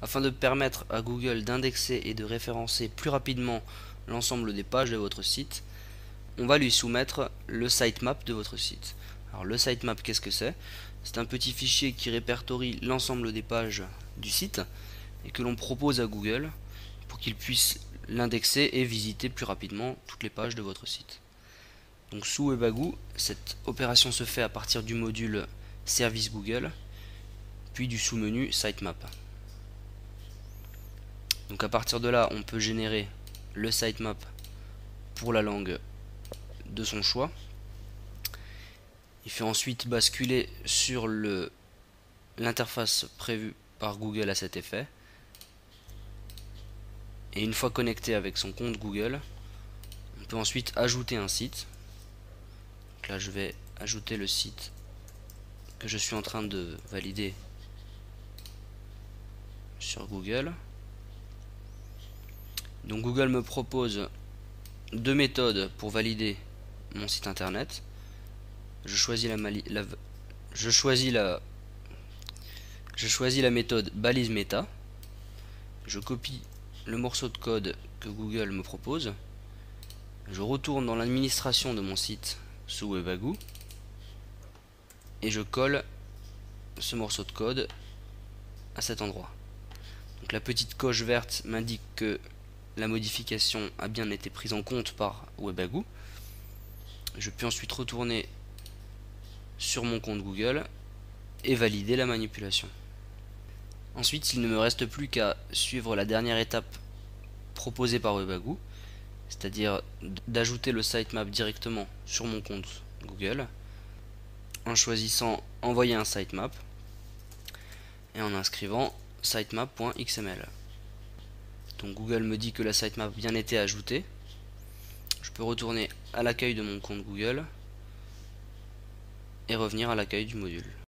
Afin de permettre à Google d'indexer et de référencer plus rapidement l'ensemble des pages de votre site, on va lui soumettre le sitemap de votre site. Alors le sitemap, qu'est-ce que c'est? C'est un petit fichier qui répertorie l'ensemble des pages du site et que l'on propose à Google pour qu'il puisse l'indexer et visiter plus rapidement toutes les pages de votre site. Donc sous Webagoo, cette opération se fait à partir du module Service Google, puis du sous-menu Sitemap. Donc à partir de là, on peut générer le sitemap pour la langue de son choix. Il fait ensuite basculer sur l'interface prévue par Google à cet effet. Et une fois connecté avec son compte Google, on peut ensuite ajouter un site. Donc là, je vais ajouter le site que je suis en train de valider sur Google. Donc Google me propose deux méthodes pour valider mon site internet. Je choisis la méthode balise meta. Je copie le morceau de code que Google me propose. Je retourne dans l'administration de mon site sous Webagoo et je colle ce morceau de code à cet endroit. Donc la petite coche verte m'indique que la modification a bien été prise en compte par Webagoo. Je peux ensuite retourner sur mon compte Google et valider la manipulation. Ensuite, il ne me reste plus qu'à suivre la dernière étape proposée par Webagoo, c'est-à-dire d'ajouter le sitemap directement sur mon compte Google en choisissant envoyer un sitemap et en inscrivant sitemap.xml. Donc Google me dit que la sitemap a bien été ajoutée. Je peux retourner à l'accueil de mon compte Google et revenir à l'accueil du module.